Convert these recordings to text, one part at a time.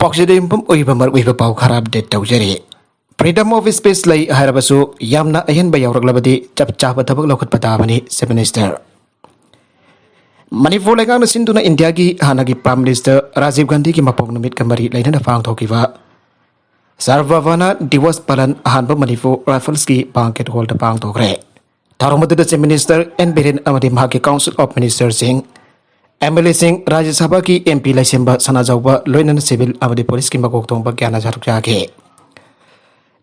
ꯄꯥꯎꯁꯤꯗ ꯌꯨꯝꯐꯝ ꯑꯣꯏꯕ ꯃꯔꯨꯑꯣꯏꯕ ꯄꯥꯎ ꯈꯔ ꯑꯞꯗꯦꯠ ꯇꯧꯖꯔꯤ꯫ ꯐ꯭रीडꯝ ꯑꯣꯐ ꯁ꯭ꯄꯤꯆ ꯂꯩ ꯍꯥꯏꯔꯕꯁꯨ ꯌꯥꯝꯅ ꯑꯍꯦꯟꯕ ꯌꯥꯎꯔꯛꯂꯕꯗꯤ ꯆꯞ ꯆꯥꯕ ꯊꯕꯛ ꯂꯧꯈꯠꯄ ꯇꯥꯕꯅꯤ ꯆꯤꯐ ꯃꯤꯅꯤꯁꯇꯔ꯫ ꯃꯅꯤꯄꯨꯔ ꯂꯩꯉꯥꯛꯅ ꯁꯤꯟꯗꯨꯅ ꯏꯟꯗꯤꯌꯥꯒꯤ ꯍꯥꯟꯅꯒꯤ ꯄ꯭ꯔꯥꯏꯝ ꯃꯤꯅꯤꯁꯇꯔ ꯔꯥꯖꯤꯕ ꯒꯥꯟꯙꯤꯒꯤ ꯃꯄꯣꯛ ꯅꯨꯃꯤꯠꯀ ꯃꯔꯤ ꯂꯩꯅꯅ ꯄꯥꯡꯊꯣꯛꯈꯤꯕ ꯁꯔꯕꯚꯥꯅꯥ ꯗꯤꯋꯁ ꯄꯥꯂꯟ ꯑꯍꯥꯟꯕ ꯃꯅꯤꯄꯨꯔ ꯔꯥꯏꯐꯜꯁꯀꯤ ꯕꯥꯡꯀꯦꯠ ꯍꯣꯜꯗ ꯄꯥꯡꯊꯣꯛꯈ꯭ꯔꯦ꯫ ꯊꯧꯔꯝ ꯑꯗꯨꯗ ꯆꯤꯐ ꯃꯤꯅꯤꯁꯇꯔ ꯑꯦꯟ ꯕꯤꯔꯦꯟ ꯑꯃꯗꯤ ꯃꯍꯥꯛꯀꯤ ꯀꯥꯎꯟꯁꯤꯜ ꯑꯣꯐ ꯃꯤꯅꯤꯁꯇꯔꯁꯤꯡ, MLAꯁꯤꯡ, ꯔꯥꯖ꯭य ꯁꯚꯥꯒꯤ MP ꯂꯩꯁꯦꯝꯕ ꯁꯅꯥꯖꯥꯎꯕ ꯂꯣꯏꯅꯅ ꯁꯤꯚꯤꯜ ꯑꯃꯗꯤ ꯄꯨꯂꯤꯁꯀꯤ ꯃꯀꯣꯛ ꯊꯣꯡꯕ ꯀꯌꯥꯅ ꯁꯔꯨꯛ ꯌꯥꯈꯤ꯫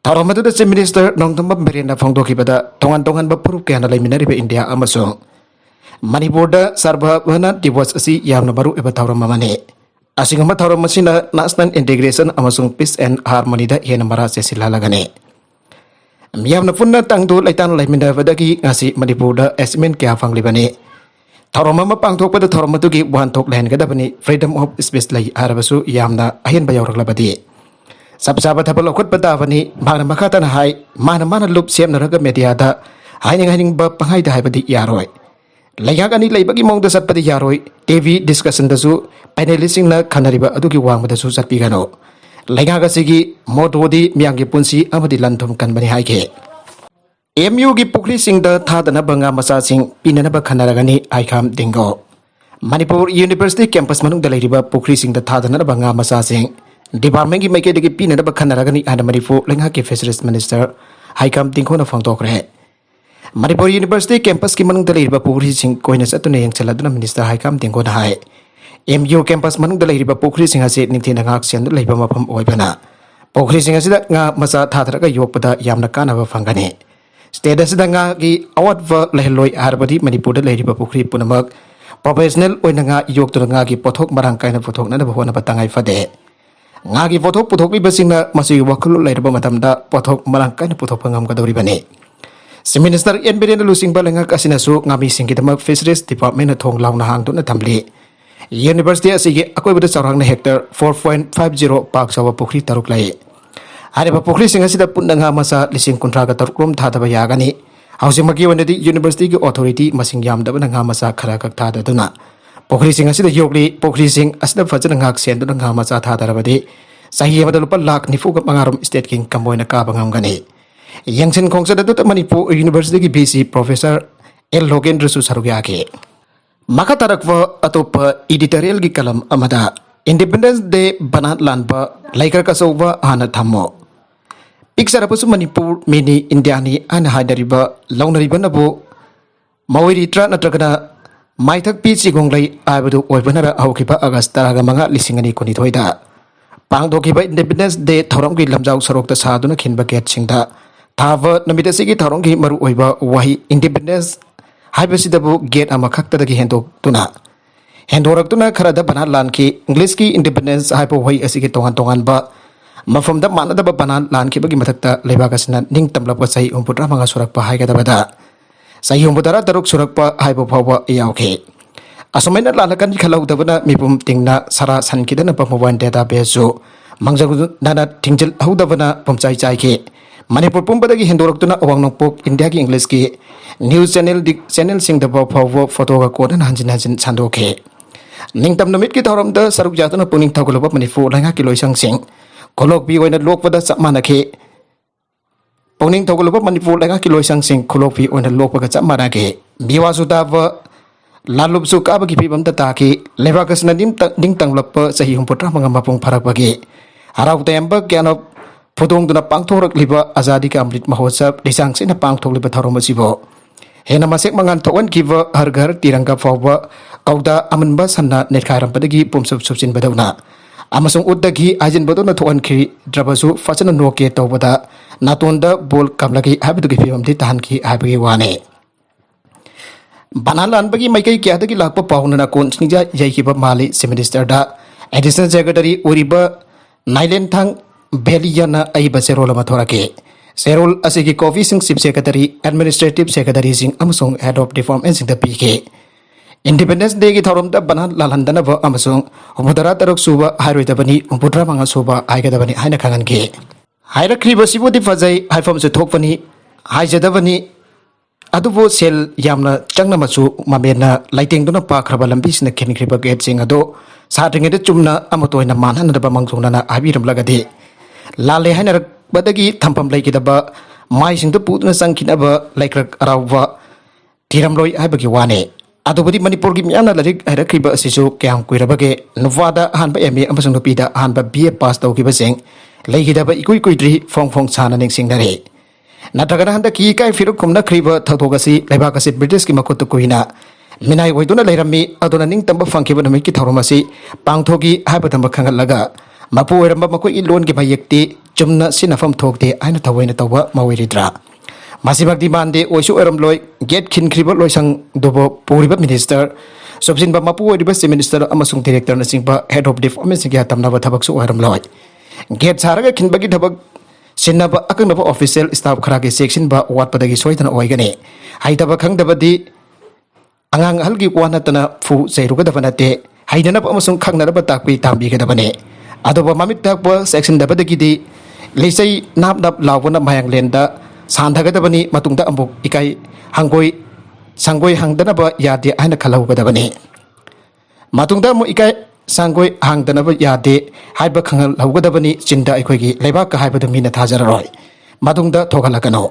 ꯊꯧꯔꯝ ꯑꯗꯨꯗ ꯆꯤꯐ ꯃꯤꯅꯤꯁꯇꯔ ꯅꯣꯡꯊꯣꯝꯕꯝ ꯕꯤꯔꯦꯟꯅ ꯐꯣꯡꯗꯣꯛꯈꯤꯕꯗ ꯇꯣꯉꯥꯟ ꯇꯣꯉꯥꯟꯕ ꯐꯨꯔꯨꯞ ꯀꯌꯥꯅ ꯂꯩꯃꯤꯟꯅꯔꯤꯕ ꯏꯟꯗꯤꯌꯥ ꯑꯃꯁꯨꯡ ꯃꯅꯤꯄꯨꯔꯗ ꯁꯔꯕꯚꯥꯅꯥ ꯗꯤꯋꯁ ꯑꯁꯤ ꯌꯥꯝꯅ ꯃꯔꯨꯑꯣꯏꯕ ꯊꯧꯔꯝ ꯑꯃꯅꯤ꯫ ꯑꯁꯤꯒꯨꯝꯕ ꯊꯧꯔꯝ ꯑꯁꯤꯅ ꯅꯦꯁꯅꯦꯜ ꯏꯟꯇꯤꯒ꯭ꯔꯦꯁꯟ ꯑꯃꯁꯨꯡ ꯄꯤꯁ ꯑꯦꯟड ꯍꯥꯔꯃꯣꯅꯤꯗ ꯍꯦꯟꯅ ꯃꯔꯥ ꯆꯦꯠꯁꯤꯜꯍꯜꯂꯒꯅꯤ꯫ ꯃꯤꯌꯥꯝꯅ ꯄꯨꯟꯅ ꯇꯪꯗꯨ ꯂꯩꯇꯥꯅ ꯂꯩꯃꯤꯟꯅꯕꯗꯒꯤ ꯉꯁꯤ ꯃꯅꯤꯄꯨꯔꯗ ꯑꯦꯆꯤꯞꯃꯦꯟ ꯀꯌꯥ ꯐꯪꯂꯤꯕꯅꯤ꯫ ꯊꯧꯔꯝ ꯑꯃ ꯄꯥꯡꯊꯣꯛꯄꯗ ꯊꯧꯔꯝ ꯑꯗꯨꯒꯤ ꯋꯥꯍꯟꯊꯣꯛ ꯂꯩꯍꯟꯒꯗꯕꯅꯤ꯫ ꯐ꯭रीडम ऑफ स्पीच ꯂꯩ ꯍꯥꯏꯔꯕꯁꯨ ꯌꯥꯝꯅ ꯑꯍꯦꯟꯕ ꯌꯥꯎꯔꯛꯂꯕꯗꯤ ꯆꯞ ꯆꯥꯕ ꯊꯕꯛ ꯂꯧꯈꯠꯄ ꯇꯥꯕꯅꯤ꯫ ꯃꯍꯥꯛꯅ ꯃꯈꯥ ꯇꯥꯅ ꯍꯥꯏ, ꯃꯥꯅ ꯂꯨꯞ ꯁꯦꯝꯅꯔꯒ ꯃꯦꯗꯤꯌꯥꯗ ꯍꯥꯏꯅꯤꯡꯕ ꯄꯪꯍꯥꯏꯗ ꯍꯥꯏꯕꯗꯤ ꯌꯥꯔꯣꯏ꯫ ꯂꯩꯉꯥꯛ ꯑꯅꯤ ꯂꯩꯕꯒꯤ ꯃꯑꯣꯡꯗ ꯆꯠꯄꯗꯤ ꯌꯥꯔꯣꯏ꯫ ꯇꯤꯚꯤ ꯗꯤꯁꯀꯁꯟꯗꯁꯨ ꯄꯦꯅꯦꯂꯤꯁꯁꯤꯡꯅ ꯈꯟꯅꯔꯤꯕ ꯑꯗꯨꯒꯤ ꯋꯥꯡꯃꯗꯁꯨ ꯆꯠꯄꯤꯒꯅꯨ꯫ ꯂꯩꯉꯥꯛ ꯑꯁꯤꯒꯤ ꯃꯣꯇꯣꯗꯤ ꯃꯤꯌꯥꯝꯒꯤ ꯄꯨꯟꯁꯤ ꯑꯃꯗꯤ ꯂꯟ ꯊꯨꯝ ꯀꯟꯕꯅꯤ ꯍꯥꯏꯈꯤ꯫ MUꯒꯤ ꯄꯨꯈ꯭ꯔꯤꯁꯤꯡꯗ ꯊꯥꯗꯅꯕ ꯉꯥ ꯃꯆꯥꯁꯤꯡ ꯄꯤꯅꯅꯕ ꯈꯟꯅꯔꯒꯅꯤ ꯍꯥꯏꯈꯥꯝ ꯗꯤꯡꯒꯣ꯫ ꯃꯅꯤꯄꯨꯔ ꯌꯨꯅꯤꯚꯔꯁꯤꯇꯤ ꯀꯦꯝꯄꯁ ꯃꯅꯨꯡꯗ ꯂꯩꯔꯤꯕ ꯄꯨꯈ꯭ꯔꯤꯁꯤꯡꯗ ꯊꯥꯗꯅꯕ ꯉꯥ ꯃꯆꯥꯁꯤꯡ ꯗꯤꯄꯥꯔꯠꯃꯦꯟꯒꯤ ꯃꯥꯏꯀꯩꯗꯒꯤ ꯄꯤꯅꯅꯕ ꯈꯟꯅꯔꯒꯅꯤ ꯍꯥꯏꯅ ꯃꯅꯤꯄꯨꯔ ꯂꯩꯉꯥꯛꯀꯤ ꯐꯤꯁꯔꯤꯁ ꯃꯤꯅꯤꯁꯇꯔ ꯍꯥꯏꯈꯥꯝ ꯗꯤꯡꯒꯣꯅ ꯐꯣꯡꯗꯣꯛꯈ꯭ꯔꯦ꯫ ꯃꯅꯤꯄꯨꯔ ꯌꯨꯅꯤꯚꯔꯁꯤꯇꯤ ꯀꯦꯝꯄꯁꯀꯤ ꯃꯅꯨꯡꯗ ꯂꯩꯔꯤꯕ ꯄꯨꯈ꯭ꯔꯤꯁꯤꯡ ꯀꯣꯏꯅ ꯆꯠꯇꯨꯅ ꯌꯦꯡꯁꯤꯜꯂꯗꯨꯅ ꯃꯤꯅꯤꯁꯇꯔ ꯍꯥꯏꯈꯥꯝ ꯗꯤꯡꯒꯣꯅ ꯍꯥꯏ, MU ꯀꯦꯝꯄꯁ ꯃꯅꯨꯡꯗ ꯂꯩꯔꯤꯕ ꯄꯨꯈ꯭ꯔꯤꯁꯤꯡ ꯑꯁꯤ ꯅꯤꯡꯊꯤꯅ ꯉꯥꯛ ꯁꯦꯟꯗꯨꯅ ꯂꯩꯕ ꯃꯐꯝ ꯑꯣꯏꯕꯅ ꯄꯨꯈ꯭ꯔꯤꯁꯤꯡ ꯑꯁꯤꯗ ꯉꯥ ꯃꯆꯥ ꯊꯥꯗꯔꯒ ꯌꯣꯛꯄꯗ ꯌꯥꯝꯅ ꯀꯥꯟꯅꯕ ꯐꯪꯒꯅꯤ꯫ ꯁ꯭ꯇꯦꯠ ꯑꯁꯤꯗ ꯉꯥꯒꯤ ꯑꯋꯥꯠꯄ ꯂꯩꯍꯜꯂꯣꯏ ꯍꯥꯏꯔꯕꯗꯤ ꯃꯅꯤꯄꯨꯔꯗ ꯂꯩꯔꯤꯕ ꯄꯨꯈ꯭ꯔꯤ ꯄꯨꯝꯅꯃꯛ ꯄ꯭ꯔꯣꯐꯦꯁꯅꯦꯜ ꯑꯣꯏꯅ ꯉꯥ ꯌꯣꯛꯇꯨꯅ ꯉꯥꯒꯤ ꯄꯣꯠꯊꯣꯛ ꯃꯔꯥꯡ ꯀꯥꯏꯅ ꯄꯨꯊꯣꯛꯅꯅꯕ ꯍꯣꯠꯅꯕ ꯇꯉꯥꯏ ꯐꯗꯦ꯫ ꯉꯥꯒꯤ ꯄꯣꯠꯊꯣꯛ ꯄꯨꯊꯣꯛꯂꯤꯕꯁꯤꯡꯅ ꯃꯁꯤꯒꯤ ꯋꯥꯈꯜꯂꯣꯟ ꯂꯩꯔꯕ ꯃꯇꯝꯗ ꯄꯣꯠꯊꯣꯛ ꯃꯔꯥꯡ ꯀꯥꯏꯅ ꯄꯨꯊꯣꯛꯄ ꯉꯝꯒꯗꯧꯔꯤꯕꯅꯤ꯫ ꯆꯤꯐ ꯃꯤꯅꯤꯁꯇꯔ ꯑꯦꯟ ꯕꯤꯔꯦꯟꯅ ꯂꯨꯆꯤꯡꯕ ꯂꯩꯉꯥꯛ ꯑꯁꯤꯅꯁꯨ ꯉꯥꯃꯤꯁꯤꯡꯒꯤꯗꯃꯛ ꯐꯤꯁꯔꯤꯁ ꯗꯤꯄꯥꯔꯠꯃꯦꯟꯅ ꯊꯣꯡ ꯂꯥꯎꯅ ꯍꯥꯡꯗꯨꯅ ꯊꯝꯂꯤ꯫ ꯌꯨꯅꯤꯚꯔꯁꯤꯇꯤ ꯑꯁꯤꯒꯤ ꯑꯀꯣꯏꯕꯗ ꯆꯥꯎꯔꯥꯛꯅ ꯍꯦꯛꯇꯔ 4.50 ꯄꯥꯛ ꯆꯥꯎꯕ ꯄꯨꯈ꯭ꯔꯤ 6 ꯂꯩ꯫ ꯍꯥꯏꯔꯤꯕ ꯄꯨꯈ꯭ꯔꯤꯁꯤꯡ ꯑꯁꯤꯗ ꯄꯨꯟꯅ ꯉꯥ ꯃꯆꯥ 53,000 ꯊꯥꯗꯕ ꯌꯥꯒꯅꯤ꯫ ꯍꯧꯖꯤꯛꯃꯛꯀꯤ ꯑꯣꯏꯅꯗꯤ ꯌꯨꯅꯤꯚꯔꯁꯤꯇꯤꯒꯤ ꯑꯣꯊꯣꯔꯤꯇꯤ ꯃꯁꯤꯡ ꯌꯥꯝꯗꯕꯅ ꯉꯥ ꯃꯆꯥ ꯈꯔ ꯈꯛ ꯊꯥꯗꯗꯨꯅ ꯄꯨꯈ꯭ꯔꯤꯁꯤꯡ ꯑꯁꯤꯗ ꯌꯣꯛꯂꯤ꯫ ꯄꯨꯈ꯭ꯔꯤꯁꯤꯡ ꯑꯁꯤꯗ ꯐꯖꯅ ꯉꯥꯛ ꯁꯦꯟꯗꯨꯅ ꯉꯥ ꯃꯆꯥ ꯊꯥꯗꯔꯕꯗꯤ ꯆꯍꯤ ꯑꯃꯗ ꯂꯨꯄꯥ 1,95,000 ꯁ꯭ꯇꯦꯠꯀꯤ ꯏꯟꯀꯝ ꯑꯣꯏꯅ ꯀꯥꯕ ꯉꯝꯒꯅꯤ꯫ ꯌꯦꯡꯁꯤꯟ ꯈꯣꯡꯖꯠ ꯑꯗꯨꯗ ꯃꯅꯤꯄꯨꯔ ꯌꯨꯅꯤꯚꯔꯁꯤꯇꯤꯒꯤ VC ꯄ꯭ꯔꯣꯐꯦꯁꯔ ꯑꯦꯜ ꯂꯣꯒꯦꯟꯗ꯭ꯔꯁꯨ ꯁꯔꯨꯛ ꯌꯥꯈꯤ꯫ ꯃꯈꯥ ꯇꯥꯔꯛꯄ ꯑꯇꯣꯞꯄ ꯏꯗꯤꯇꯣꯔꯤꯌꯦꯜꯒꯤ ꯀꯂꯝ ꯑꯃꯗ ꯏꯟꯗꯤꯄꯦꯟꯗꯦꯟꯁ ꯗꯦ ꯕꯅꯥꯠ ꯂꯥꯟꯕ ꯂꯩꯀ꯭ꯔꯛ ꯑꯆꯧꯕ ꯍꯥꯟꯅ ꯊꯝꯃꯣ꯫ ꯄꯤꯛꯆꯔꯕꯁꯨ ꯃꯅꯤꯄꯨꯔ ꯃꯤꯅꯤ ꯏꯟꯗꯤꯌꯥꯅꯤ ꯍꯥꯏꯅ ꯍꯥꯏꯅꯔꯤꯕ ꯂꯧꯅꯔꯤꯕꯅꯕꯨ ꯃꯋꯥꯏꯔꯤꯇ꯭ꯔꯥ ꯅꯠꯇ꯭ꯔꯒꯅ ꯃꯥꯏꯊꯛꯄꯤ ꯆꯤꯒꯣꯡꯂꯩ ꯍꯥꯏꯕꯗꯨ ꯑꯣꯏꯕꯅ ꯍꯧꯈꯤꯕ ꯑꯥꯒꯁ 15, 2019ꯗ ꯄꯥꯡꯊꯣꯛꯈꯤꯕ ꯏꯟꯗꯤꯄꯦꯟꯗꯦꯟꯁ ꯗꯦ ꯊꯧꯔꯝꯒꯤ ꯂꯝꯖꯥꯎ ꯁꯣꯔꯣꯛꯇ ꯁꯥꯗꯨꯅ ꯈꯤꯟꯕ ꯒꯦꯠꯁꯤꯡꯗ ꯊꯥꯕ ꯅꯨꯃꯤꯠ ꯑꯁꯤꯒꯤ ꯊꯧꯔꯝꯒꯤ ꯃꯔꯨꯑꯣꯏꯕ ꯋꯥꯍꯩ ꯏꯟꯗꯤꯄꯦꯟꯗꯦꯟꯁ ꯍꯥꯏꯕꯁꯤꯗꯕꯨ ꯒꯦꯠ ꯑꯃꯈꯛꯇꯗꯒꯤ ꯍꯦꯟꯗꯣꯔꯛꯇꯨꯅ ꯈꯔꯗ ꯕꯅꯥꯠ ꯂꯥꯟꯈꯤ꯫ ꯏꯪꯂꯤꯁꯀꯤ ꯏꯟꯗꯤꯄꯦꯟꯗꯦꯟꯁ ꯍꯥꯏꯕ ꯋꯥꯍꯩ ꯑꯁꯤꯒꯤ ꯇꯣꯉꯥꯟ ꯇꯣꯉꯥꯟꯕ ꯃꯐꯝꯗ ꯃꯥꯟꯅꯗꯕ ꯕꯅꯥꯠ ꯂꯥꯟꯈꯤꯕꯒꯤ ꯃꯊꯛꯇ ꯂꯩꯕꯥꯛ ꯑꯁꯤꯅ ꯅꯤꯡꯇꯝꯂꯛꯄ ꯆꯍꯤ 35 ꯁꯨꯔꯛꯄ ꯍꯥꯏꯒꯗꯕꯗ ꯆꯍꯤ 36 ꯁꯨꯔꯛꯄ ꯍꯥꯏꯕ ꯐꯥꯎꯕ ꯌꯥꯎꯈꯤ꯫ ꯑꯁꯨꯃꯥꯏꯅ ꯂꯥꯜꯂꯛꯀꯅꯤ ꯈꯜꯍꯧꯗꯕꯅ ꯃꯤꯄꯨꯝ ꯇꯤꯡꯅ ꯁꯔꯥ ꯁꯟꯈꯤꯗꯅꯕ ꯃꯣꯕꯥꯏꯜ ꯗꯦꯇꯥ ꯕꯦꯖꯁꯨ ꯃꯥꯡꯖꯧꯅꯅ ꯊꯤꯡꯖꯤꯜꯍꯧꯗꯕꯅ ꯄꯨꯝꯆꯥꯏ ꯆꯥꯏꯈꯤ꯫ ꯃꯅꯤꯄꯨꯔ ꯄꯨꯝꯕꯗꯒꯤ ꯍꯦꯟꯗꯣꯔꯛꯇꯨꯅ ꯑꯋꯥꯡ ꯅꯣꯡꯄꯣꯛ ꯏꯟꯗꯤꯌꯥꯒꯤ ꯏꯪꯂꯤꯁꯀꯤ ꯅ꯭ꯌꯨꯁ ꯆꯦꯅꯦꯜꯁꯤꯡꯗꯐꯥꯎ ꯐꯥꯎꯕ ꯐꯣꯇꯣꯒ ꯀꯣꯟꯅꯅ ꯍꯟꯖꯤꯟ ꯍꯟꯖꯤꯟ ꯁꯟꯗꯣꯛꯈꯤ꯫ ꯅꯤꯡꯇꯝ ꯅꯨꯃꯤꯠꯀꯤ ꯊꯧꯔꯝꯗ ꯁꯔꯨꯛ ꯌꯥꯗꯨꯅ ꯄꯨꯛꯅꯤꯡ ꯊꯧꯒꯠꯂꯕ ꯃꯅꯤꯄꯨꯔ ꯂꯩꯉꯥꯛꯀꯤ ꯂꯣꯏꯁꯪꯁꯤꯡ ꯈꯨꯠꯂꯣꯛꯄꯤ ꯑꯣꯏꯅ ꯂꯣꯛꯄꯗ ꯆꯞ ꯃꯥꯟꯅꯈꯤ꯫ ꯄꯨꯛꯅꯤꯡ ꯊꯧꯒꯠꯂꯕ ꯃꯅꯤꯄꯨꯔ ꯂꯩꯉꯥꯛꯀꯤ ꯂꯣꯏꯁꯪꯁꯤꯡ ꯈꯨꯠꯂꯣꯛꯄꯤ ꯑꯣꯏꯅ ꯂꯣꯛꯄꯒ ꯆꯞ ꯃꯥꯟꯅꯈꯤ꯫ ꯃꯤꯋꯥꯁꯨ ꯇꯥꯕ ꯂꯥꯜꯂꯨꯞꯁꯨ ꯀꯥꯕꯒꯤ ꯐꯤꯚꯝꯗ ꯇꯥꯈꯤ꯫ ꯂꯩꯕꯥꯛ ꯑꯁꯤꯅ ꯅꯤꯡꯇꯝꯂꯛꯄ ꯆꯍꯤ 35 ꯃꯄꯨꯡ ꯐꯥꯔꯛꯄꯒꯤ ꯍꯔꯥꯎ ꯇꯌꯥꯝꯕ ꯀꯌꯥꯅ ꯐꯨꯗꯣꯡꯗꯨꯅ ꯄꯥꯡꯊꯣꯛꯂꯛꯂꯤꯕ ꯑꯖꯥꯗꯤ ꯀꯥ ꯑꯃ꯭ꯔꯤꯠ ꯃꯍꯣꯠꯁꯕ ꯂꯤꯆꯥꯡꯁꯤꯟꯅ ꯄꯥꯡꯊꯣꯛꯂꯤꯕ ꯊꯧꯔꯝ ꯑꯁꯤꯕꯨ ꯍꯦꯟꯅ ꯃꯁꯦꯛ ꯃꯉꯥꯟ ꯊꯣꯛꯍꯟꯈꯤꯕ ꯍꯔ ꯘꯔ ꯇꯤꯔꯪꯒꯥ ꯐꯥꯎꯕ ꯀꯧꯗꯥ ꯑꯃꯟꯕ ꯁꯟꯅ ꯅꯦꯠꯈꯥꯏꯔꯝꯕꯗꯒꯤ ꯄꯨꯝꯁꯨꯞ ꯁꯨꯞꯆꯤꯟꯕꯗꯧꯅ ꯑꯃꯁꯨꯡ ꯎꯠꯇꯒꯤ ꯍꯥꯏꯖꯤꯟꯕꯗꯧꯅ ꯊꯣꯛꯍꯟꯈꯤꯗ꯭ꯔꯕꯁꯨ ꯐꯖꯅ ꯅꯣꯛꯀꯦ ꯇꯧꯕꯗ ꯅꯥꯇꯣꯟꯗ ꯕꯣꯜ ꯀꯥꯝꯂꯒꯤ ꯍꯥꯏꯕꯗꯨꯒꯤ ꯐꯤꯕꯝꯗꯤ ꯇꯥꯍꯟꯈꯤ ꯍꯥꯏꯕꯒꯤ ꯋꯥꯅꯤ꯫ ꯕꯅꯥꯠ ꯂꯥꯟꯕꯒꯤ ꯃꯥꯏꯀꯩ ꯀꯌꯥꯗꯒꯤ ꯂꯥꯛꯄ ꯄꯥꯎꯅ ꯅꯥꯀꯣꯟ ꯁꯤꯡꯖꯥ ꯌꯩꯈꯤꯕ ꯃꯥꯜꯂꯤ꯫ ꯆꯤꯐ ꯃꯤꯅꯤꯁꯇꯔꯗ ꯑꯦꯗꯤꯁꯅꯦꯜ ꯁꯦꯀ꯭ꯔꯦꯇꯔꯤ ꯑꯣꯏꯔꯤꯕ ꯅꯥꯏꯂꯦꯟꯊꯥꯡ ꯚꯦꯂꯤꯌꯥꯅ ꯑꯏꯕ ꯆꯦꯔꯣꯜ ꯑꯃ ꯊꯣꯔꯛꯈꯤ꯫ ꯆꯦꯔꯣꯜ ꯑꯁꯤꯒꯤ ꯀꯣꯄꯤꯁꯤꯡ ꯆꯤꯐ ꯁꯦꯀ꯭ꯔꯦꯇꯔꯤ, ꯑꯦꯗꯃꯤꯅꯤꯁꯇ꯭ꯔꯦꯇꯤꯚ ꯁꯦꯀ꯭ꯔꯦꯇꯔꯤꯁꯤꯡ ꯑꯃꯁꯨꯡ ꯍꯦꯗ ꯑꯣꯐ ꯗꯤꯄꯥꯔꯠꯃꯦꯟꯠꯁꯤꯡꯗ ꯄꯤꯈꯤ꯫ ꯏꯟꯗꯤꯄꯦꯟꯗꯦꯟꯁ ꯗꯦꯒꯤ ꯊꯧꯔꯝꯗ ꯕꯅꯥꯠ ꯂꯥꯜꯍꯟꯗꯅꯕ ꯑꯃꯁꯨꯡ 36 ꯁꯨꯕ ꯍꯥꯏꯔꯣꯏꯗꯕꯅꯤ, 35 ꯁꯨꯕ ꯍꯥꯏꯒꯗꯕꯅꯤ ꯍꯥꯏꯅ ꯈꯪꯍꯟꯈꯤ꯫ ꯍꯥꯏꯔꯛꯈ꯭ꯔꯤꯕꯁꯤꯕꯨꯗꯤ ꯐꯖꯩ, ꯍꯥꯏꯐꯝꯁꯨ ꯊꯣꯛꯄꯅꯤ, ꯍꯥꯏꯖꯗꯕꯅꯤ अदुबो सेल यामना चंगना मचु ममेना लाइटिंग दुना पाखरबा लंबीसना खिनख्रिबा गेट सिंग अदो साद्रिङेदा चुमना अमतोयना मानहनदबा मंगथोंना आबिरमलगदि लाले हाइनरबदगी थंफम लैकिदबा माइसिंग पुदना संखिनबा लाइक्रक अरावबा थिरमलोय हाइबगी वाने अदुबदी मणिपुर की म्याना लरिक हाइरखिबा असिसु क्याम कुइरबगे नुवादा हानबा एमए अमसंग नुपीदा हानबा बीए पास तौकिबा सिंग लैकिदबा इकुइ कुइद्रि फोंग फोंग छाना निंगसिंगदरे नत्रगना हंदा की काय फिरुक कुमना खरिबा थौथोगसी लेबाकसी ब्रिटिश की मकुत कुइना मिनाय ओइदुना लैरमी अदुना निंग तंबा फंखिबा नमिक की थौरमसी पांगथोगी हाइबा तंबा खंगलगा मपु ओइरंबा मकुइ लोन की बायक्ति चुमना सिनाफम थोकते आइना थवैना तौबा मवैरिद्रा मासिबकदी मानदे ओइसु ओइरमलोय गेट खिनख्रिबा लोइसंग दुबो पुरिबा मिनिस्टर सबसिनबा मपु ओइरिबा चीफ मिनिस्टर अमसुंग डायरेक्टर नसिंबा हेड ऑफ डिफॉर्मेशन की तमनाबा थबकसु ओइरमलोय गेट सारगा खिनबगी थबक सिन्नबा अकंगनबा ऑफिशियल स्टाफ खरागे सेक्शनबा वाटपदगी सोइतना ओइगने हाइदबा खंगदबदी अंगांग हलगी वानतना फु चैरुगदबा नते हाइदनबा अमसुंग खंगनरबा ताकपि तांबिगदबने अदोबा ममिक ताकपा सेक्शन दबदगिदी लेसै नाप नाप लावना मायांगलेंदा सांधगदबनी मतुंगदा अमुक इकाई हंगोई संगोई हंगदनबा यादे आइना खलौगदबने मतुंगदा अमुक इकाई सांगोई हांगदनबा यादे हाइबा खंगल हौगदबनी चिंदा अखोइगी लेबाक हाइबदु मीना थाजररोय मतुंगदा थोगलकनो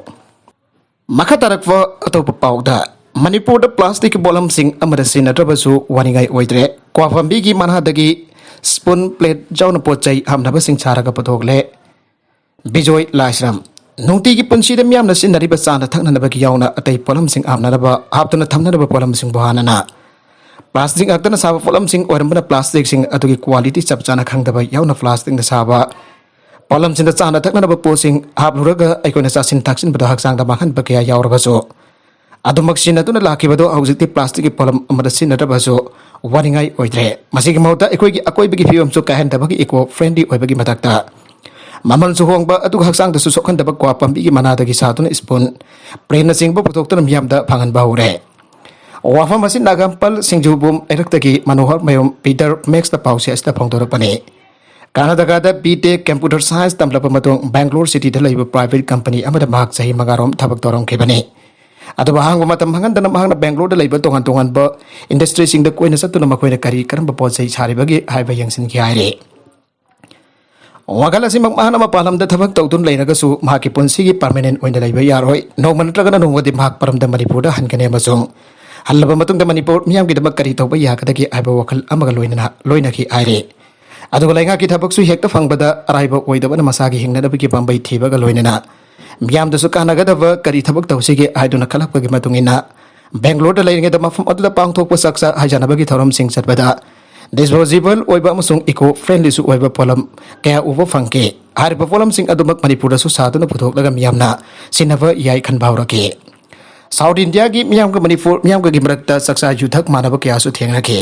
मखा तारकवा अतोप पाउदा मणिपुर प्लास्टिक बोलम सिंग अमदा सिनद्रबसु वानिगाई ओइद्रे क्वाफंबीगी मनहादगी स्पून प्लेट जाउन पोचै हमनबा सिंग सारगा पथोगले बिजोय लाइसराम नुंतीगी पुंसीदा मियामना सिनरिबा चाना थकननबगी याउना अतै पोलम सिंग आमनबा हापतना थमनबा पोलम सिंग बहानना प्लास्टिक अक्तना साबा पोलम सिंग ओरमबना प्लास्टिक सिंग अदुगी क्वालिटी चपचाना खंगदबा याउना प्लास्टिक न साबा पोलम सिंग चाना थकनबा पोसिंग हापलुरगा अइकोना चासिन थाक्सिन बदा हक्सांगदा माखन बकया याउरबसो अदुमक सिनदुना लाखिबदो हौजिकति प्लास्टिक की पोलम अमदा सिनदबसो वानिंगाई ओइद्रे मसिगी मौता अखोइगी अकोइबगी फिवमसु काहेंदबगी इको फ्रेंडली ओइबगी मथक्ता ममल सुहोंगबा अदुग हक्सांगदसु सोखंदबा क्वा पंबीगी मनादगी सातुना स्पून प्रेमना सिंगबा पुथोक्तुना मियामदा फांगनबा हौरे वाफम असी नागामपल सिंजुबुम एरक्तगी मनोहर मयम पीटर मैक्स पाउसे अस्ता फोंदोरपने कर्नाटकादा बीटेक कंप्यूटर साइंस तमलपा मतुंग Bangalore city lab private company अमदा महक सही मगारोम थबक तोरमखिबने अदुबा हांगबा मतम हंगंदना महंगना बेंगलोर लैब तोंगन तोंगनबा इंडस्ट्री सिंगदा कोइना सत्तुना मखोइना करी करंबा पोचै सारिबगी हाइबा यंगसिनखि हाइरे वागल असी महना मपालमदा थबक तौदुन लैरगसु महाकि पुंसीगी परमानेंट ओइना लैबा यारोय नोंमा नत्रगना नोंगदि महक परमदा मणिपुरदा हनगने अमसुंग हल्लबा मतुंगदा मणिपुर मियामगिदमक करी तौबा यागदगी हाइबा वखल अमगा लोइनखि हाइरे अदुगा लैंगाकी थबकसु हेक्ता फंगबदा अराइबा ओइदबना मसागी हिंगनदबगी बंबै थीबगा लोइनना मियामदसु कानागदबा करी थबक तौसिगे हाइदुना खलपगी मतुंगिना बेंगलोरदा लैरिङेदा मफम अदुदा पांगथोकपा सक्सा हाइजानबगी थौरम सिंग चटबदा डिस्पोजेबल ओइबा अमसुंग इको फ्रेंडली सु ओइबा पोलम कया उबा फंके हारिबा पोलम सिंग अदुमक मणिपुरदसु सादुना पुथोकलगा मियामना सिनबा याय खनबावरके साउथ इंडिया की मियामगा मणिपुर मियामगा गिमरकता सक्सा युथक मानब कयासु थेंगरके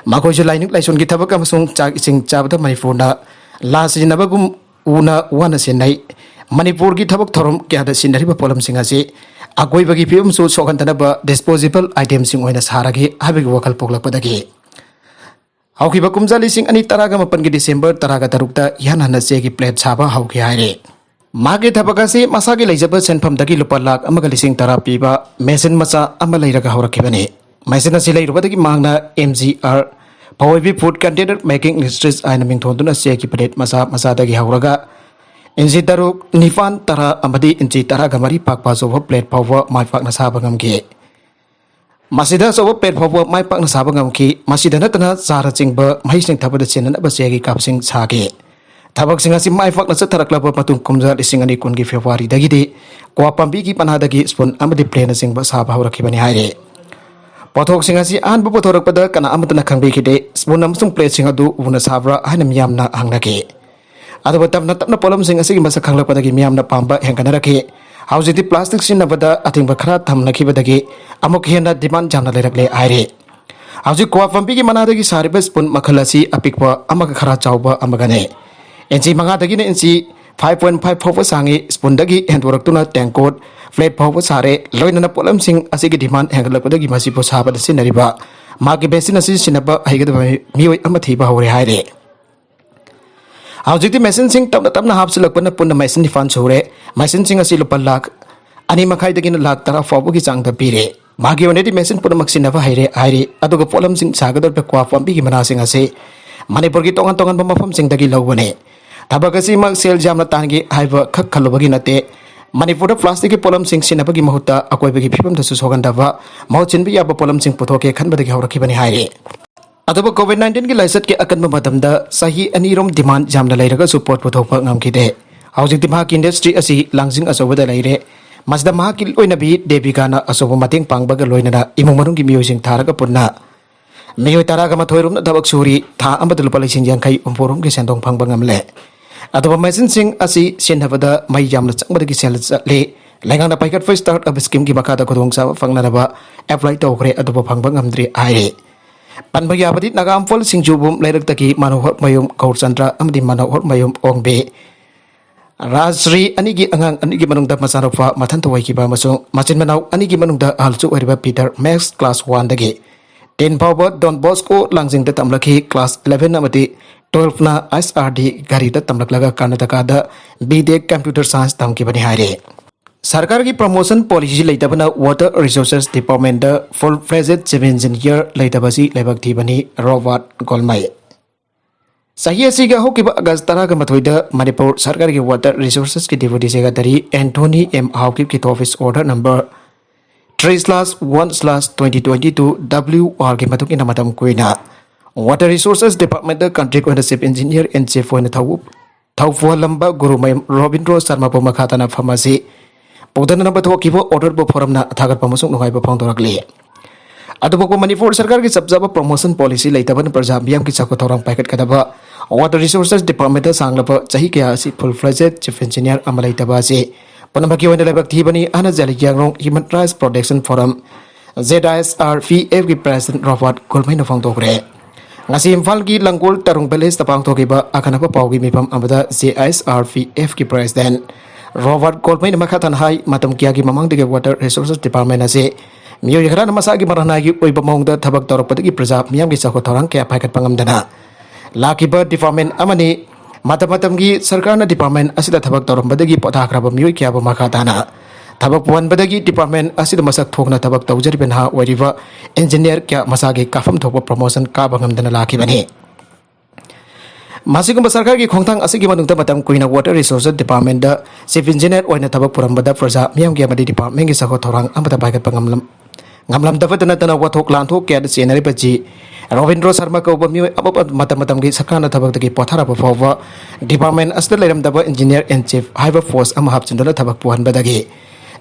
माखोइसु लाइनुक लाइसोनगी थबक अमसुंग चाक इसिंग चाबदा मणिपुरना लासिनबगुम उना वाना सेनै मणिपुर की थबक थोरम कयादा सिनरिबा पोलम सिंग असे अकोइबगी फिवमसु सोखंतनबा डिस्पोजेबल आइटम सिंग ओइना सारगे हाबिग वखल पोगलकपदगी हौखिबा कुमजा लिसिंग अनि तरागा मपन की डिसेंबर तरागा तरुकता याना चेगी प्लेट साबा हौखि हाइरे मागे थबकासे मसागे लैजब सेनफमदगी लुपा लाख अमगा लिसिंग तरा पीबा मेसिन मचा अमा लैरगा हौरखिबने मेसिन असि लैरुबदगी मांगना MGR पवैबी फूड कंटेनर मेकिंग इंडस्ट्रीज आइना मिंथोंदुना चेगी प्लेट मचा मचादगी हौरगा इंची तरुक निफान तरा अमदी इंची तरागा मरी पाकपा जोब प्लेट फावबा माइपाकना साबा ngamge masida sobo pet phobo mai pakna saba ngamki masida natana chara chingba mahising thabada chenan aba chegi kapsing chage thabak singa si mai fakna sa tharaklaba patung kumja lising ani kungi February dagidi kwa pambi ki panadagi spoon amadi plane singba saba hawrakhibani haire pothok singa si an bu pothorak pada kana amatana khangbi khide spoon amsung plate singa du una sabra haina miyamna hangnake aduba tapna tapna polam singa si masa khanglak padagi miyamna pamba hengkana rakhe हाउजिति plastic सिनबदा अथिंबा खरा थमनखिबदगी अमुक हेना demand जामना लेरकले आइरे हाउजि क्वा पंपी की मनादगी सारिबा spoon मखलसी अपिकवा अमक खरा चावबा अमगने इंची मंगादगी ने इंची 5.5 फोफो सांगी स्पून दगी हेंदोरक्तुना टैंकोट फ्लेट फोफो सारे लोइनना पोलम सिंग असिगी डिमांड हेंगलकदगी मसिपो साबदा सिनरिबा मागी बेसिन असि सिनबा हाइगदबा मियोय अमथिबा हौरे हाइरे हाउजिति मेसिन सिंग तबना तबना हापसिलकपना पुन्ना मेसिन निफान छोरे मेसिन सिंग असि लुपा lakh ani makhaidagina lakh tara fawbugi changda pire magi onedi machine punamak sinaba haire haire aduga polam sing sagador pe kwa pambi gi manasing ase manipur gi tongan tongan mafam sing dagi lawbane tabagasi mak sel jamna tangi haiba khak khalubagi nate manipur plastic ki polam sing sinabagi mahuta akoi bagi phibam da su sogandaba mauchin bi yaba polam sing puthoke khanbadagi hawraki bani haire अदब कोविड-19 की लाइसत के अकन मतमदा सही अनीरोम demand जामना लेरगा support पुथोप ngamkide hauzik dimha ki industry asi langsing asobada leire masda ma ki loina bi debika na asobo mating pangbaga loina na imung manung ki music tharaga punna miyoi taraga mathoirum na dabak suri tha ambadul palising yankai umporum ki sendong phangbang amle adoba machine sing asi senhabada mai jamna changbada ki sel le lengang na paikat first start of scheme ki bakada kodong sa phangna ba apply tawkre adoba phangbang amdri aire Panbagi abadit nagampol sing jubum lerak taki manohor mayum kaur chandra amdi manohor mayum ongbe Rajri anigi angang anigi manungda masarofa mathan tawai ki ba masung machin manau anigi manungda halchu oriba Peter Max class 1 dagi 10 power Don Bosco langsing da tamlaki class 11 amati 12 na SRD gari da tamlaklaga Karnataka da BTech computer science tamki bani haire सरकार की promotion policy लेतबना water resources department द full fledged civil engineer लेतबसी लेबक थीबनी Robert गोलमाई सही असिगा होकिबा अगस्त 13 का मथोइदा मणिपुर सरकार की वाटर रिसोर्सेस की deputy secretary Antony M Haokip की ऑफिस ऑर्डर नंबर 3/1/2022 WR के मथुकी नमतम कोइना वाटर रिसोर्सेस डिपार्टमेंट द कंट्री कोइनशिप इंजीनियर इन चीफ ओइन थौफुआ लंबा गुरुमय रोबिंद्रो शर्मा पो मखाताना फमासी पौधन बथोकीब ऑर्डर बो फोरमना थागत पमसुक नुगाइब फोंदोरकले अदुबको मणिपुर सरकार की सबजाब प्रमोशन पॉलिसी लेतबन प्रजा मियाम की चको थौरंग पाइकट कदबा वाटर रिसोर्सेस डिपार्टमेंट सांगलब चाही कया असि फुल फ्लेजेड चीफ इंजीनियर अमा लेतबा से पनमकी ओइन लेबक थीबनी आना जली यांगरों human rights protection forum ZISRVF की प्रेसिडेंट रॉबर्ट गोलमैन फोंदोकरे ngasi imphal ki langkul tarung palace tapang thokiba akhanapa pawgi mipam amada ZISRVF की प्रेसिडेंट रॉबर्ट गोलमैन मखाथन हाई मतम किया की ममंग दगे वाटर रिसोर्सेस डिपार्टमेंट असे मियो खरा मसा की मरना की ओइब मौंग द थबक तौरपदगी प्रजा मियाम की चखो थौरंग क्या फाइकट पंगमदना लाकिब डिपार्टमेंट अमनी मतम की सरकार ना डिपार्टमेंट असिदा थबक तौरपदगी पथाखरब मियो क्या मखाथाना थबक वनबदगी डिपार्टमेंट असिदा मसक थोकना थबक तौजरिबन हा ओरिबा इंजीनियर क्या मसा की काफम थोप प्रमोशन का बंगमदना लाकिबनी मासिगुम सरकार की खोंथांग असिगी मनुंगता मतम कुइना वाटर रिसोर्सेस डिपार्टमेंट द चीफ इंजीनियर ओइना थबक पुरंबदा प्रजा मियाम के मदि डिपार्टमेंट की सखो थौरंग अमता बाइकट पंगमलम ngamlam dafatana tana wathok lanthok kya chenari baji Ravindra Sharma ko bami matam gi sakana thabak dagi pothara bawa department asda leram daba engineer in chief haiba force am hab chandala thabak puhan badagi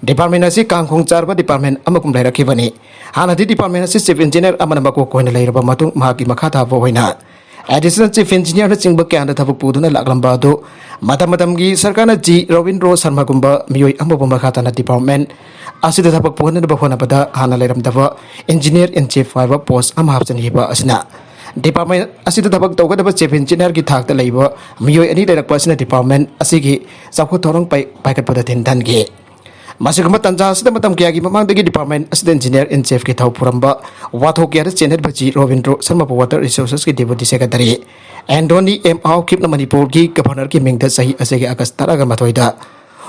department asi kangkhong charba department amakum lairaki bani hana di department asi chief engineer amana bako koina lairaba matung mahaki makha tha boina additional chief engineer na chingba kya na thabak puduna laklamba do matam gi sarkana ji Ravindra Sharma gumba miyoi amabo makha ta na department asida thabak puhan na bahona pada hana leram daba engineer in chief haiba post am hab chan hiba asina department asida thabak tawga daba chief engineer ki thak ta leiba miyoi ani lerak pasina department asigi sakho thorong pai kat pada tindan gi Masigama tanja asida matam kya gi mamang dagi department asida engineer in chief ki thau puramba wathok kya chenet baji Ravindra Sharma water resources ki deputy secretary Anthony M Haukip na Manipur ki governor ki mingda sahi asege August 13 ga mathoida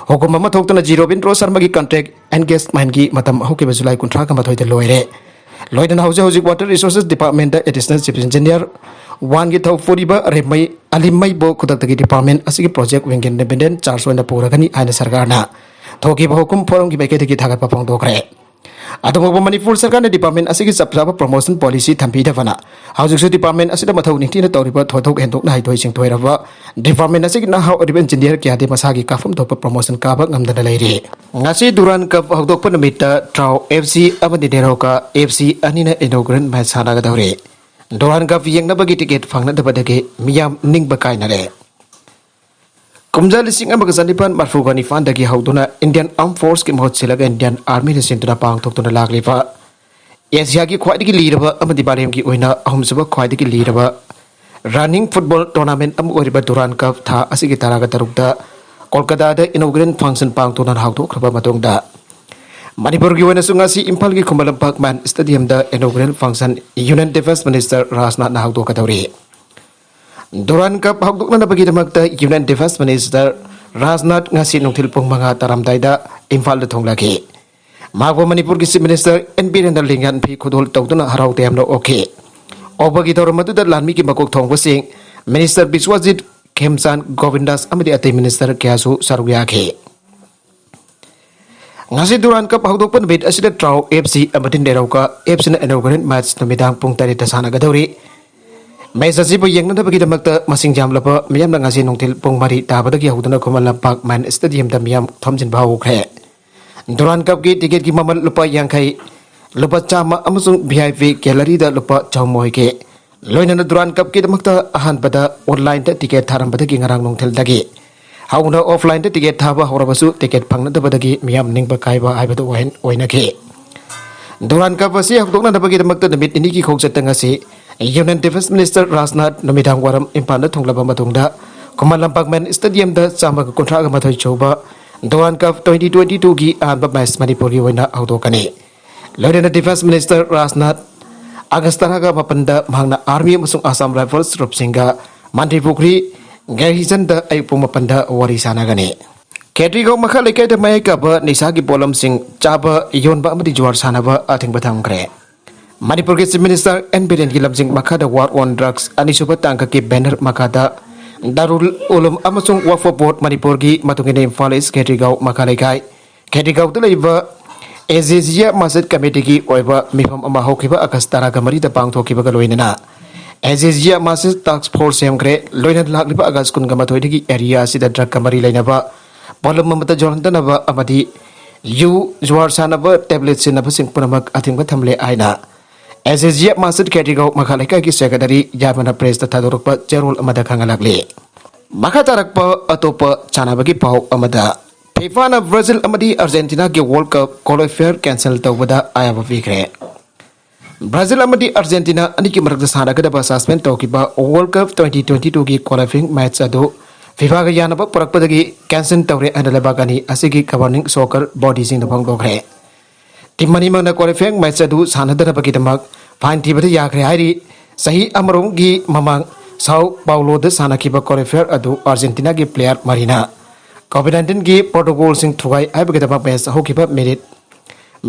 hukum ma thok tana ji Ravindra Sharma ki contract engagement ki matam hauke July 13 ga mathoida loire loidana hauji water resources department da additional chief engineer wan gi thau furiba remai alimai bo kudak dagi department asigi project wing independent charge oina puragani aina sarkar na thoki hukum forum ki baike ki thagat papang dokre adong Manipur sarkar na department asigi sapsaba promotion policy thampi davana haujuk department asida mathau ningti na tawriba thothok hendok na haitoi sing thoiraba department asigi na how engineer kya de masagi kafum thop promotion ka ba ngamdana leire ngasi duran ka hokdok pa namita Trau FC amani deroka FC anina inaugural match sana ga dawre duran ka yeng na bagi ticket phangna dabadage miyam ning ba kai na re Kumja lising amaga zanipan marfuga ni fan dagi hauduna Indian Armed Force ki mahut silaga Indian Army resintuna pang thoktuna laglipa Asia ki khwaidagi liraba amadi barem ki oina ahumsuba khwaidagi liraba running football tournament am oriba Duran Cup tha asigi taraga tarukda Kolkata da inaugural function pang tunan hautu khraba matongda Manipur gi oina sunga si Imphal ki Khumalam Parkman Stadium da inaugural function Union Defence Minister Rajnath na hautu kadawri Duran Cup hawdukna na bagi damakta Union Defence Minister Rajnath ngasi nungthil pung manga taramdaida Imphal da thonglaki. Magwa Manipur ki Chief Minister N Birendra Lingyan phi khudol tawduna harau temno okay. Obagi dor maduda lanmi ki makok thongba sing Minister Biswajit Khemchan Govindas amadi atei Minister Kyasu Sarugya ngasi duran kap hawdokpan bit asida traw FC amadin derauka FC na inaugural match namidang pung tari tasana gadawri match asibo yengna bagi damakta masing jam lapa miyam na ngasi nungtil pung mari tabadagi hawdana kumal lampak man stadium da miyam thamjin bahu khe duran kap ki tiket ki mamal lupa yangkai lupa chama amasung VIP gallery da lupa chawmoy ke loina na duran kap ki damakta ahan pada online da tiket tharam badagi ngarang nungtil dagi hauna offline da tiket thaba horabasu tiket phangna da badagi miyam ningba kaiba aibadu oina ke duran kap asi hakdokna da bagi damakta namit ini ki khokjat ngasi Union Defense Minister Rajnath namidang waram Imphal da thonglaba matungda Kumal Lampak Man Stadium da chama kontra ga mathoi choba duran kap 2022 gi anba match Manipur gi oina hawdokani loina Defense Minister Rajnath Agastara ga mapanda mangna Army amasung Assam Rifles Rupsinga Mantri Pukri Gahisan da ay pumapanda wari sana gani. Kedrigaw makalekay da may kaba nisagi bolam sing chaba iyon ba amadi juar sana ba ating batang kre. Manipur ki Chief Minister N Birendra Lingyan makada war on drugs ani subatang ka ki banner makada Darul Ulum amasung Waqf Board Manipur gi matungin Imphal East Kedrigaw makalekay. Kedrigaw da laiba Azizia Masjid Committee gi oiba mifam ama hokiba Agastara ga mari da pangthokiba ga loinana. Azizia Masjid Task Force Yamgre, Loina Lakliba Agaskun Gamatoi area Sida Drug Kamari Lainaba, Polamata Jonathanaba Amadi, U Juar Sanaba, tablets in a Pusing Punamak Atimbatamle Aina. Azizia Masjid Katigo Makalaka Secretary, Yamana Press the Tadurpa, Gerald Amadakangalagli. Makatarakpa Atopa Chanabaki Pau Amada. Pifana Brazil Amadi Argentina ki World Cup qualifier cancel Tawada Ayava Vigre. Brazil amadi Argentina aniki marakda sana kada ba suspend tawkiba World Cup 2022 gi qualifying match ado FIFA ga yanaba purakpadagi cancel tawre andalaba gani asigi governing soccer body sing dabang dogre timani mana qualifying match ado sana dara bagi damak fine tibada yakre hairi sahi amarong gi mamang Sao Paulo da sana kiba qualifier ado Argentina gi player Marina COVID-19 gi protocol sing thugai aibaga damak match hokiba merit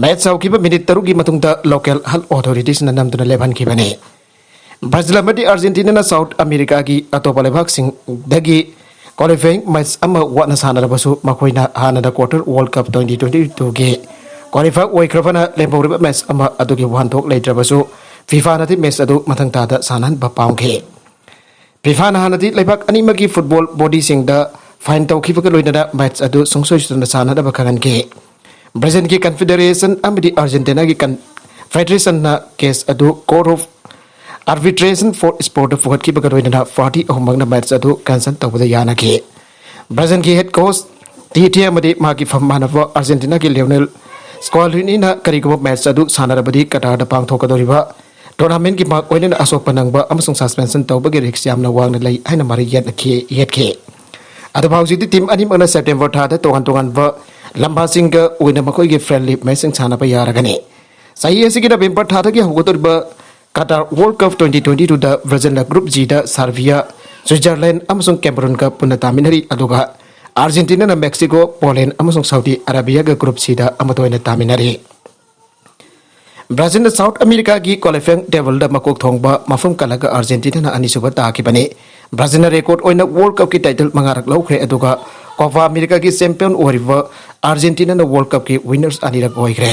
match haukiba minute tarugi matungda local health authorities na namduna leban kibane Brazil amadi Argentina na South America gi atopa lebak sing dagi qualifying match ama wana sana rabasu makoina hana da quarter World Cup 2022 gi qualify oikrafana lemboriba match ama adugi wantok leitrabasu FIFA na ti match adu mathang tada sanan ba paungke FIFA na hana ti lebak animagi football body sing da fine tawkiba ka loina match adu sungsoi suna sana da bakangan ke Brazil ki Confederation amidi Argentina ki Federation na case adu Court of Arbitration for Sport fukat ki bagaroi na 40 ahumang na match adu cancel tawda yana ki Brazil ki head coach TT amadi magi famana for Argentina ki Lionel Scaloni na karigum match adu sanarabadi Qatar da pangthokadoriba tournament ki mak oinen asok panangba amasung suspension tawba gi risk yamna wangna lai haina mari yet ke adu bausi team ani mana September thada tongan ba lamba singa uina makoi ge friendly match sana pa yaragani sahi asigi da bempa thada ge hugotor ba Qatar World Cup 2022 da Brazil na group G da Serbia Switzerland amasung Cameroon ka punataminari aduga Argentina na Mexico Poland amasung Saudi Arabia ga group C da amatoina taminari Brazil na South America gi qualifying table da makok thongba mafum kalaga Argentina na anisuba ta kibani Brazil na record oina World Cup ki title mangarak laukhre aduga Copa America ki champion oriva Argentina na World Cup ki winners anirak oigre